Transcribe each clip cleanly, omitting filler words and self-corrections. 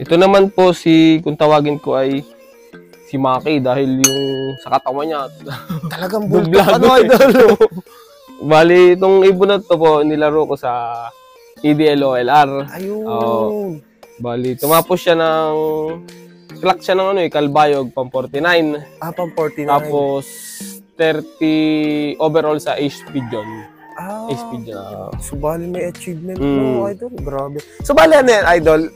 Ito naman po kung tawagin ko ay si Maki dahil yung sa katawan niya talagang bulldog idol. Bali, itong ibon na to po, nilaro ko sa EDLOLR. Ayun. Bali, tumapos siya ng clock siya ng Kalbayog, pang 49. Pang 49. Tapos, 30 overall sa Ace Pigeon. Ace Pigeon. So, bali may achievement mo, idol. Grabe. So, bali ano yan, idol?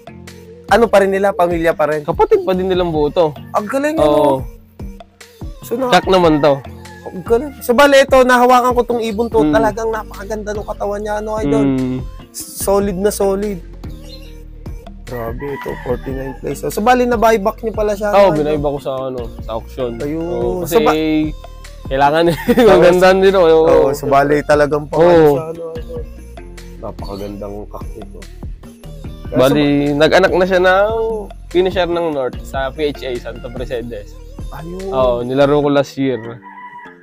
Ano pa rin nila? Pamilya pa rin? Kapatid pa din nilang buo to. Ang galing yun. So, clock naman to. Ang galing. So, bali ito, nahawakan ko tong ibon to. Talagang napakaganda ng katawan niya, idol. Solid na solid. Grabe, ito, 49 place. So, bali na buyback niyo pala siya. Binayba ko sa auction. Ayun. Kasi, kailangan magandang din. So, bali talagang siya, idol. Napakagandang kak nito. Bali, nag-anak na siya ng finisher ng North sa PHA, Santa Mercedes. Ayun. Nilaro ko last year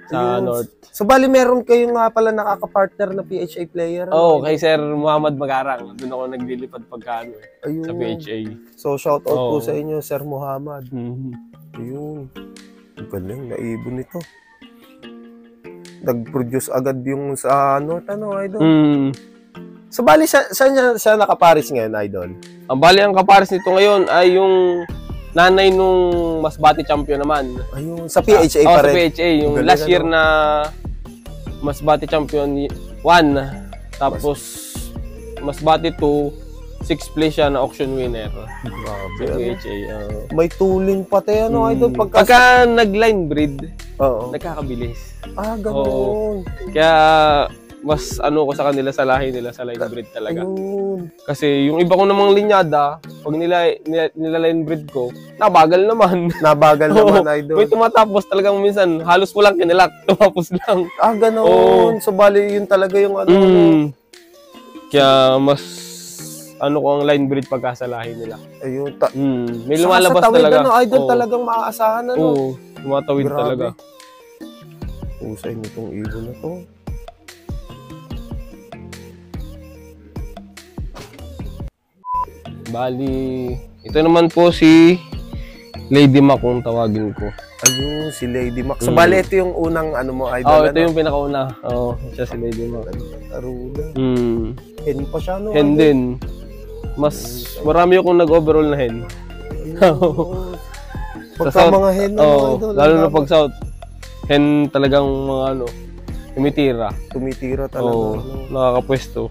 sa North. So, bali meron kayong nga pala nakaka-partner na PHA player? Kay Sir Muhammad Magarang. Doon ako naglilipad pagkano sa PHA. So, shout out po sa inyo, Sir Muhammad. Ayun. Ang galing, naibon ito. Nag-produce agad yung sa North, idol? So, bali, saan siya nakaparis ngayon, idol? Ang bali, ang kaparis nito ngayon ay yung nanay nung Masbate champion naman. Ayun, sa PHA pa rin? Sa PHA. Yung last year na Masbate champion 1. Tapos, Masbate 2, 6th place siya na auction winner. Grabe. Sa PHA. May tuling pati, idol? Pagka nag-line breed, nagkakabilis. Ganoon. Kaya, mas ko sa kanila sa lahi nila sa line breed talaga. Ayun. Kasi yung iba ko namang linyada, pag nila line breed ko, nabagal naman. Nabagal naman, idol. May tumatapos talagang minsan, halos mo lang kinilak, tumapos lang. Ganoon. So, bali yun talaga yung Kaya mas ko ang line breed pagka sa lahi nila. Ayun. May lumalabas talaga. Idol, talagang maaasahan, tumatawid talaga. Usay nitong ibon na to. Bali, ito naman po si Lady Mac kung tawagin ko. Ayun, si Lady Mac. So, bali, ito yung unang mo, idol? Ito yung pinakauna. Siya si Lady Mac. Aruna. Hen pa siya, Hen din. Mas marami akong nag-overall na hen. Pagka mga hen, idol. Lalo na pag South. Hen talagang mga tumitira. Tumitira talaga. Nakakapwesto.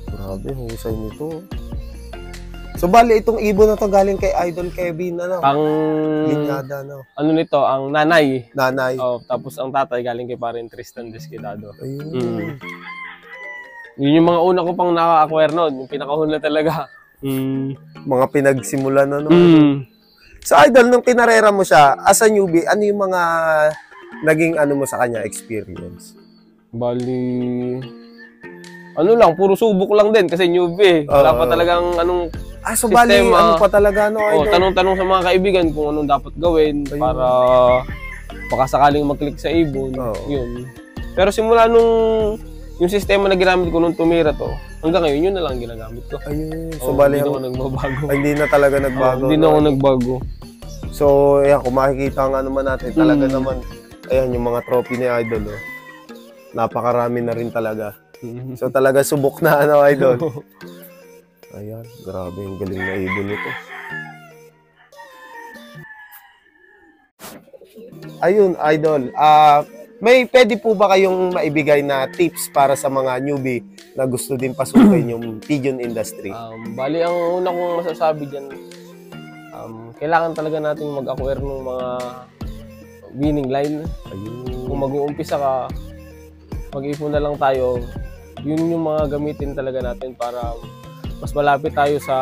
Grabe, husay nito. So, bali, itong ibon na to galing kay Idol Kevin, Ang linyada, nito, ang nanay. Nanay. Tapos ang tatay galing kay parin Tristan Desquitado. Ayun. Yun yung mga una ko pang naka-acquire noon. Yung pinakahula talaga. Mga pinagsimulan, So, Idol, nung kinarera mo siya, as a newbie, ano yung mga naging mo sa kanya experience? Bali, lang, puro subok lang din kasi newbie. Wala pa talagang so bali, pa talaga, Idol? Tanong-tanong sa mga kaibigan kung anong dapat gawin para baka sakaling mag-click sa ibon. Yun. Pero simula yung sistema na ginamit ko nung tumira to, hanggang ngayon, yun na lang ginagamit ko. Ayun. So, bali, hindi na ako nagbabago. Hindi na talaga nagbago. Hindi na ako nagbago. So, ayan, kung makikita nga naman natin, talaga naman, ayan, yung mga trophy ni Idol, napakarami na rin talaga. So, talaga subok na, Idol. Ayan, grabe yung galing na ibon nito. Ayun, Idol. May pwede po ba kayong maibigay na tips para sa mga newbie na gusto din pasukin yung pigeon industry? Bali, ang una kong masasabi dyan, kailangan talaga natin mag-acquire ng mga winning line. Ayun. Kung mag-uumpisa ka, mag-ipon na lang tayo. Yun yung mga gamitin talaga natin para mas malapit tayo sa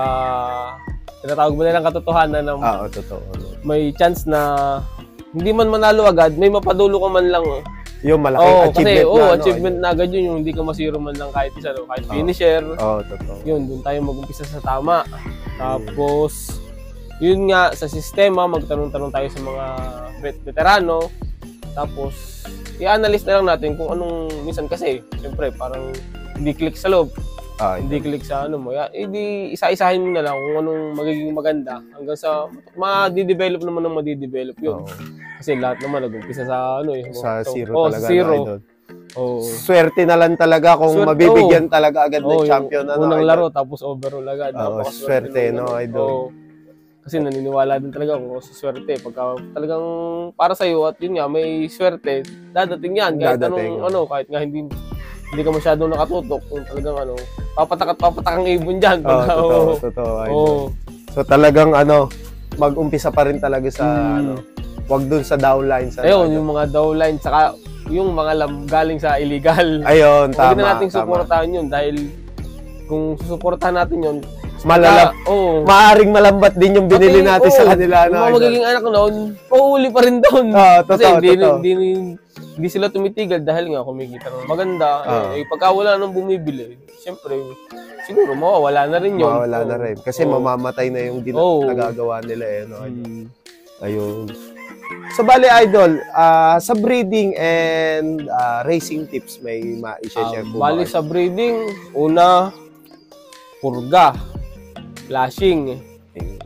tinatawag mo nilang katotohanan na totoo. May chance na hindi man manalo agad, may mapadulo ka man lang. Yung malaking achievement kasi, achievement na agad yun, yung hindi ka masiro man lang kahit isa, kahit finisher. Totoo. Yun, doon tayo mag-umpisa sa tama. Tapos, yun nga, sa sistema, magtanong-tanong tayo sa mga veterano. Tapos, i-analyze na lang natin kung anong, minsan kasi, siyempre, parang hindi click sa loob. Hindi click sa ano mo. Hindi isa-isahin mo na lang kung anong magiging maganda hanggang sa ma-develop naman ng ma-develop yun. Oo. Kasi lahat naman nag-umpisa sa ano eh. Sa zero sa talaga, zero. idol. Oo. Swerte na lang talaga kung mabibigyan talaga agad ng champion. Unang laro, tapos overall agad. Swerte, no, idol. Kasi naniniwala din talaga ako sa swerte. Pagka talagang para sa'yo at yun nga, may swerte, dadating yan. Kahit kahit nga hindi ka masyadong nakatutok, kung talagang papatak ang ibon dyan. Totoo. So talagang mag-umpisa pa rin talaga sa wag dun sa downline. Ayun, yung mga downline, saka yung mga galing sa illegal. Ayun, tama. Huwag na natin suportahan yun dahil kung susuportahan natin yun, maaring malambat din yung binili natin sa kanila. Yung mga magiging anak noon, pauuli pa rin doon. Kasi hindi sila tumitigil dahil nga kumikita ng maganda. Pagka wala nang bumibili, siyempre, siguro mawawala na rin yun. Mawawala na rin. Kasi mamamatay na yung nagagawa nila. Ayun. So, bali, idol, sa breeding and racing tips, may ma-share po ba? Bali, sa breeding, una, purga, flashing.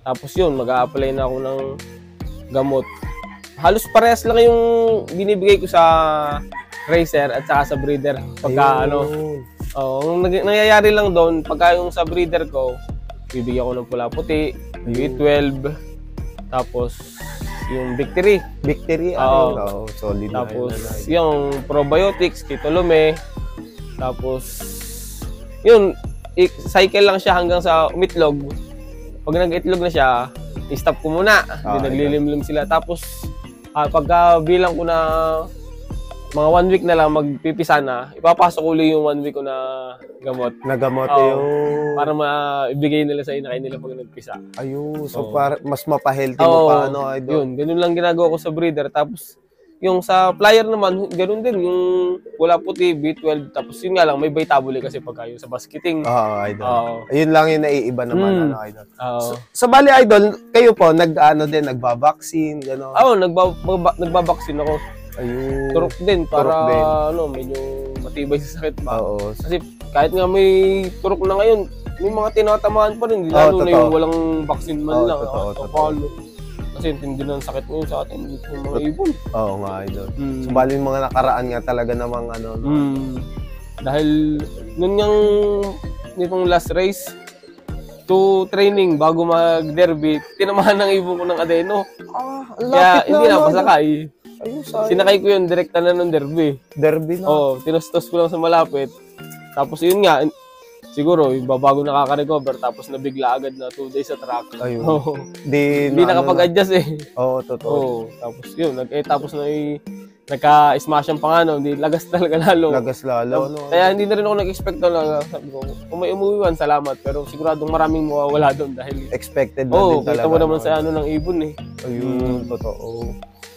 Tapos yun, mag-a-apply na ako ng gamot. Halos parehas lang yung binibigay ko sa racer at saka sa breeder. Pagka ang nangyayari lang doon, pagka yung sa breeder ko, bibigyan ko ng pula-puti, B12, tapos yung Victory. Solid. Tapos yung probiotics, Kitolome. Tapos yun, cycle lang siya hanggang sa umitlog. Pag nag-itlog na siya, i-stop ko muna. Naglilimlim sila. Tapos pagka bilang ko na mga 1 week na lang magpipisa na, ipapasok ulit yung 1 week ko na gamot. Yung... Para maibigay nila sa inakay nila pag nagpisa. Ayun. So, para mas mapahealthy mo pa, idol? Yun. Ganun lang ginagawa ko sa breeder. Tapos, yung sa flyer naman, ganun din. Yung pula puti, B12. Tapos, yun nga lang, may vitabuli kasi pagka yung sa basketing. Idol. Ayun lang yung naiiba naman, idol. So, bali, idol, kayo po, nagbabaksin, gano'n? Nagbabaksin ako. Ayun. Turok din para medyo matibay sa sakit ba. Kasi kahit nga may turok na ngayon, may mga tinatamaan pa rin. Lalo na yung walang vaccine man lang. Kasi intindi na ang sakit ngayon sa atin dito ng mga ibon. Oo nga, idol. So, bali yung mga nakaraan nga talaga namang Dahil nun nitong last race, to training bago mag-derby, tinamahan ng ibon ko ng adeno. Kaya hindi na pasakay. Sinakay ko yun, direkta na ng derby. Derby na? Tinustos ko lang sa malapit. Tapos yun nga, siguro, bago nakaka-recover, tapos nabigla agad na 2 days sa track. Ayun. Hindi nakapag-adjust eh. Totoo. Tapos yun, tapos na nagka-smash ang pangano, hindi lagas talaga lalo. Kaya hindi na rin ako nag-expect talaga. Sabi ko, kung may umuwiwan, salamat. Pero siguradong maraming mawawala doon dahil expected na din talaga. Kita mo naman sa ng ibon eh. Ayun, totoo.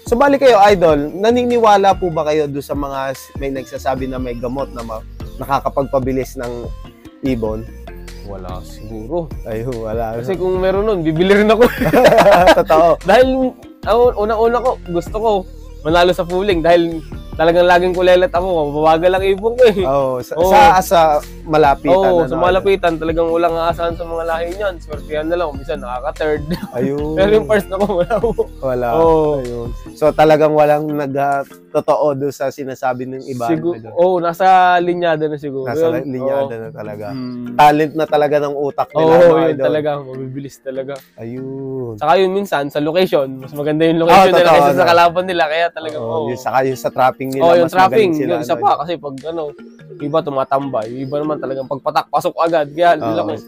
So, bali kayo, idol, naniniwala po ba kayo doon sa mga may nagsasabi na may gamot na nakakapagpabilis ng ibon? Wala siguro. Ayun, wala. Kasi kung meron nun, bibili rin ako. Totoo. Dahil, unang-una ko, gusto ko manalo sa pooling dahil talagang laging kulelat ako. Mababagal lang ibon ko eh. Sa malapitan. Sa malapitan, talagang walang aasahan sa mga lahi niyan. Swertihan na lang. Minsan nakaka-third. Ayun. Pero yung first na ko, wala. Ayun. So talagang walang totoo doon sa sinasabi ng iba. Nasa linyada na siguro. Nasa linyada na talaga. Talent na talaga ng utak nila. Yun talaga. Mabibilis talaga. Ayun. Saka yun minsan, sa location. Mas maganda yung location nila kaysa sa kalaban nila. Kaya talagang, Saka yung sa trapping nila, yung trapping, yung isa pa. Kasi pag iba tumatambay, yung iba naman talagang pagpatak, pasok agad. Kaya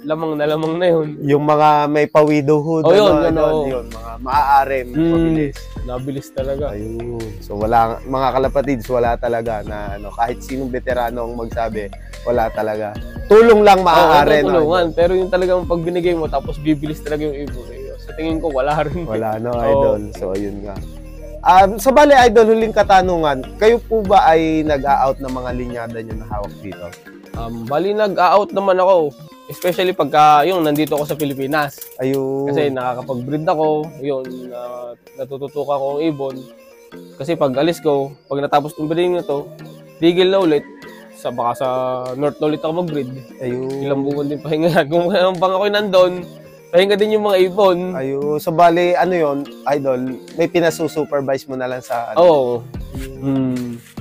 lamang na yun. Yung mga may pawidohood, yun, mga maaarim, mabilis. Nabilis talaga. Ayun. So wala, mga kalapatids, wala talaga na kahit sinong veterano ang magsabi, wala talaga. Tulong lang maaari. Tulungan, pero yung talagang pag binigay mo, tapos bibilis talaga yung ibon. Sa tingin ko, wala rin. Wala, idol. So ayun nga. Sa bali, idol, huling katanungan, kayo po ba ay nag-a-out ng mga linyada nyo na hawak dito? Bali, nag-a-out naman ako. Especially pagka, nandito ako sa Pilipinas. Ayun. Kasi nakakapag-breed ako, natututukan ko ang ibon. Kasi pag alis ko, pag natapos ng breeding na to, tigil na ulit. baka sa North na ulit ako mag-breed. Ayun. Ilang buwan din pahinga. Kung bang ako nandun, pahinga din yung mga ibon. Ayun. So, bali, ano yun, Idol, may pinasusupervise mo na lang sa ano. Oo.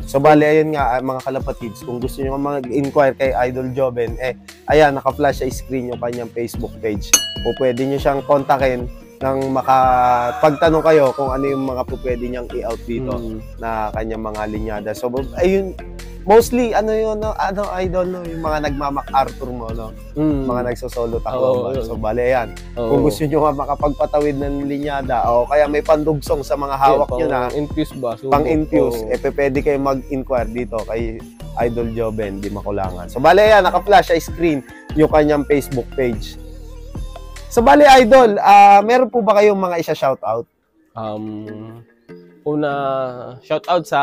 So, bali, ayun nga, mga kalapatids, kung gusto nyo mag-inquire kay Idol Joven, ayan, naka-flash sa screen yung kanyang Facebook page. O pwede nyo siyang kontakin nang makapagtanong kayo kung ano yung mga pwede niyang i-out dito na kanyang mga linyada. So, ayun, mostly, ano yun, no, Idol, no, yung mga nagmamak-Arthur mo, no? Mga nagsosolo takbo. So, bali, ayan. Kung gusto nyo makapagpatawid ng linyada, o kaya may pandugsong sa mga hawak nyo na, infuse ba? pang-infuse, pwede kayo mag-inquire dito kay Idol Joven, di makulangan. So, bali, ayan, naka-flash sa screen yung kanyang Facebook page. So, bali, Idol, meron po ba kayong mga isa-shoutout? Una, shoutout sa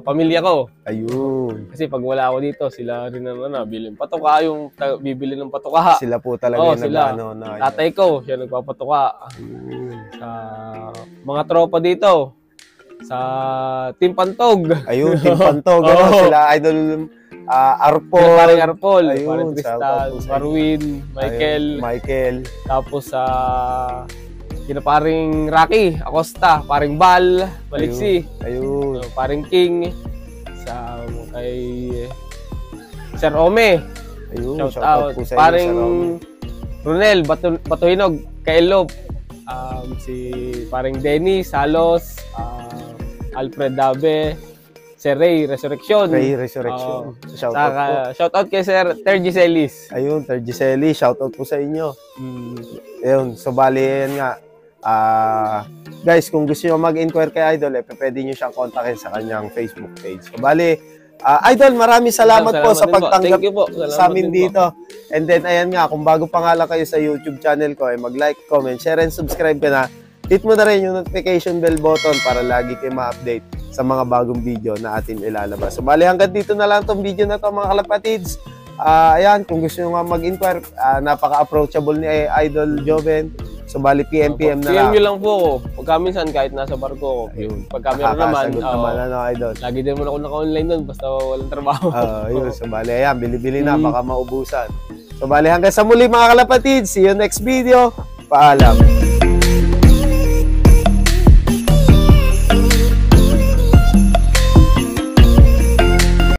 pamilya ko. Ayun. Kasi pag wala ako dito, sila rin naman bibili ng patuka, bibili ng patuka. Sila po talaga yung sila. Tatay ko, siya nagpapatuka. Sa mga tropa dito, sa Team Pantog. Ayun, Team Pantog. Sila Idol Arpol. Paring Arpol, ayun, paring Tristan, Marwin, Michael. Tapos sa paring Rocky, Acosta, paring Bal, Maliksi. Ayun. Paring King, sa kay Sir Ome. Ayun, shout out po sa inyo, paring Sir Ome. Ronel Batuhinog, kay Elop. Si paring Denny Salos, Alfred Dabe, Sir Ray Resurrection. Shout out kay Sir Tergy Celis. Ayun, Tergy Celis, shout out po sa inyo. Ayun, so bali yan nga. Guys, kung gusto nyo mag-inquire kay Idol, pwede nyo siyang kontakin sa kanyang Facebook page. So bali, Idol, maraming salamat po sa pagtanggap sa amin dito. And then, ayan nga, kung bago pa nga lang kayo sa YouTube channel ko, mag-like, comment, share, and subscribe ka na. Hit mo na rin yung notification bell button para lagi kayo ma-update sa mga bagong video na atin ilalabas. So, bali, hanggang dito na lang itong video na ito, mga kalapatids. Ayan, kung gusto nyo nga mag-inquire, napaka-approachable ni Idol Joven. So, bali, PM na lang. PM nyo lang po ako. Pagka minsan, kahit nasa barko ko. Pagka meron naman, Idol. lagi din mo na ako naka-online doon, basta walang trabaho. Yun, so, bali, ayan, bili-bili na, baka maubusan. So, bali, hanggang sa muli, mga kalapatids. See you next video. Paalam.